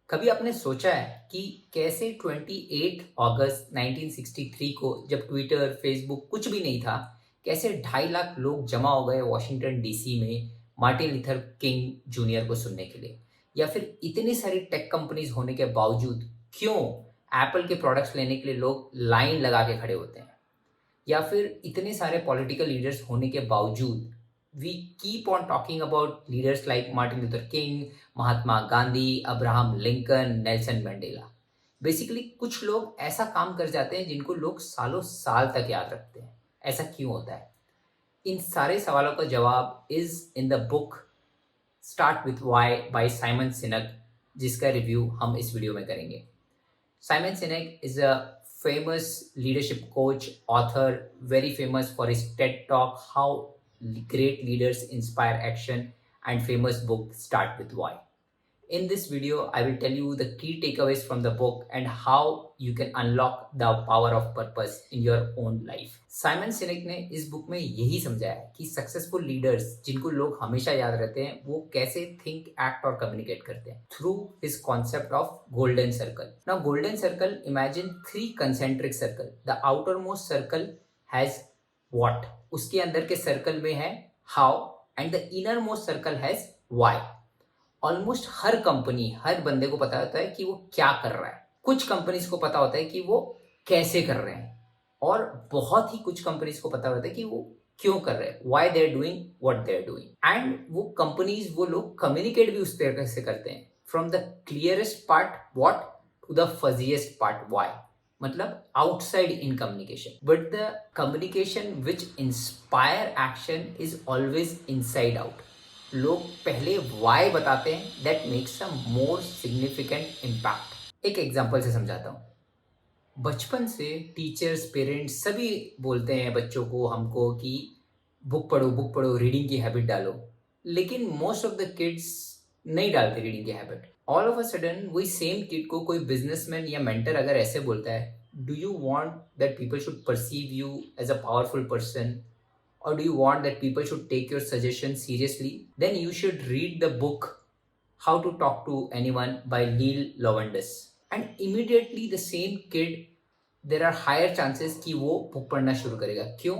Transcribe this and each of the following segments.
कभी आपने सोचा है कि कैसे 28 अगस्त 1963 को जब ट्विटर, फेसबुक कुछ भी नहीं था, कैसे 2.5 लाख लोग जमा हो गए वॉशिंगटन डीसी में मार्टिन लूथर किंग जूनियर को सुनने के लिए? या फिर इतनी सारी टेक कंपनीज होने के बावजूद क्यों एप्पल के प्रोडक्ट्स लेने के लिए लोग लाइन लगा के खड़े होते हैं? या फिर इतने सारे पॉलिटिकल लीडर्स होने के बावजूद we keep on talking about leaders like Martin Luther King, Mahatma Gandhi, Abraham Lincoln, Nelson Mandela? Basically कुछ लोग ऐसा काम कर जाते हैं जिनको लोग सालों साल तक याद रखते हैं। ऐसा क्यों होता है? इन सारे सवालों का जवाब is in the book start with why by Simon Sinek, जिसका रिव्यू हम इस वीडियो में करेंगे। Simon Sinek is a famous leadership coach, author, very famous for his TED Talk, How Great Leaders Inspire Action, and famous book Start with Why. In this video, I will tell you the key takeaways from the book and how you can unlock the power of purpose in your own life. Simon Sinek ने इस book में यही समझाया है कि successful leaders जिनको लोग हमेशा याद रहते हैं वो कैसे थिंक, एक्ट और कम्युनिकेट करते हैं through his concept of golden circle. Now golden circle, imagine 3 concentric circle. The outer most circle has what, उसके अंदर के सर्कल में है how, and the inner most circle has why. Almost हर company, हर बंदे को पता होता है कि वो क्या कर रहा है। कुछ कंपनीज को पता होता है कि वो कैसे कर रहे हैं, और बहुत ही कुछ कंपनीज को पता होता है कि वो क्यों कर रहे हैं, why they are doing what they are doing. And वो कंपनीज, वो लोग कम्युनिकेट भी उस तरीके से करते हैं, from the clearest part what to the fuzziest part why, मतलब outside in communication. But the communication which inspire action is always inside out. लोग पहले वाई बताते हैं, that makes a more significant impact. एक एग्जांपल से समझाता हूँ। बचपन से टीचर्स, पेरेंट्स सभी बोलते हैं बच्चों को, हमको, कि बुक पढ़ो, रीडिंग की हैबिट डालो। लेकिन मोस्ट ऑफ द किड्स नहीं डालते रीडिंग की habit. All of a sudden वही सेम किड को कोई बिजनेसमैन या मेंटर अगर ऐसे बोलता है, do you want that people should perceive you as a powerful person, or do you want that people should take your suggestions seriously, then you should read the book How to Talk to Anyone by Neil Lavendis. And immediately the same kid, there are higher chances कि वो book पढ़ना शुरू करेगा। क्यों?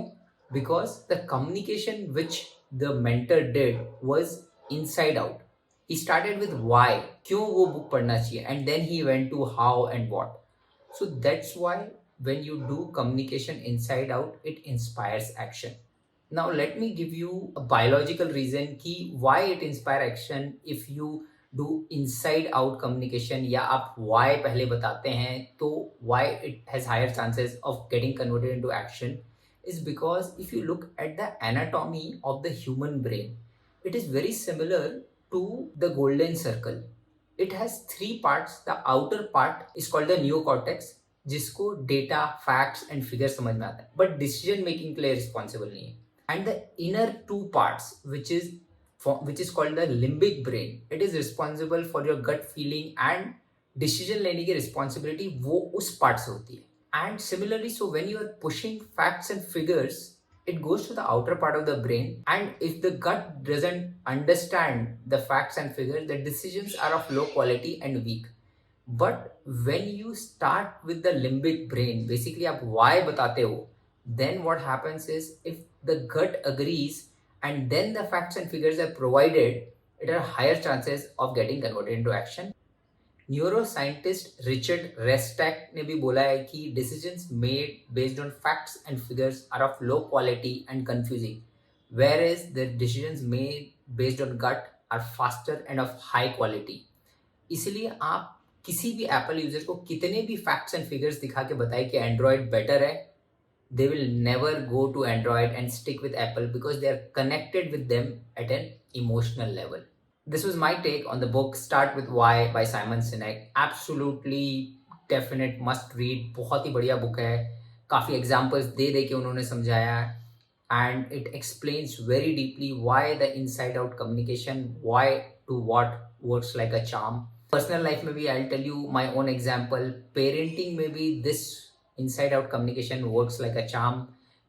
Because the communication which the mentor did was inside out. He started with why, क्यों वो book पढ़ना चाहिए, and then he went to how and what. So that's why when you do communication inside out, it inspires action. Now let me give you a biological reason कि why it inspire action if you do inside out communication, या आप why पहले बताते हैं तो why it has higher chances of getting converted into action, is because if you look at the anatomy of the human brain, it is very similar to the golden circle. It has 3 parts. The outer part is called the neocortex, जिसको data, facts and figure समझ में आता है, but decision making के लिए responsible नहीं है। And the inner 2 parts, which is called the limbic brain, it is responsible for your gut feeling and decision लेने की responsibility वो उस part से होती है। And similarly, so when you are pushing facts and figures, it goes to the outer part of the brain, and if the gut doesn't understand the facts and figures, the decisions are of low quality and weak. But when you start with the limbic brain, basically आप why बताते हो, then what happens is, if the gut agrees and then the facts and figures are provided, it are higher chances of getting converted into action. Neuroscientist Richard Restak ने भी बोला है कि decisions made based on facts and figures are of low quality and confusing, whereas the decisions made based on gut are faster and of high quality. इसलिए आप किसी भी Apple user को कितने भी फैक्ट्स एंड फिगर्स दिखा के बताए कि एंड्रॉयड बेटर है, they will never go to Android and stick with Apple because they are connected with them at an emotional level. This was my take on the book Start with Why by Simon Sinek. Absolutely definite must read. बहुत ही बढ़िया book है। काफ़ी examples दे दे के उन्होंने समझाया है, and it explains very deeply why the inside out communication, why to what works like a charm. Personal life में भी I'll tell you my own example. Parenting में भी this inside out communication works like a charm.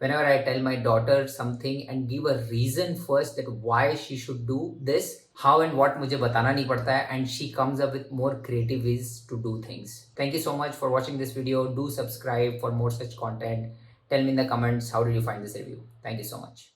whenever I tell my daughter something and give a reason first that why she should do this, how and what मुझे बताना नहीं पड़ता है, and she comes up with more creative ways to do things. Thank you so much for watching this video. Do subscribe for more such content. Tell me in the comments how did you find this review. Thank you so much.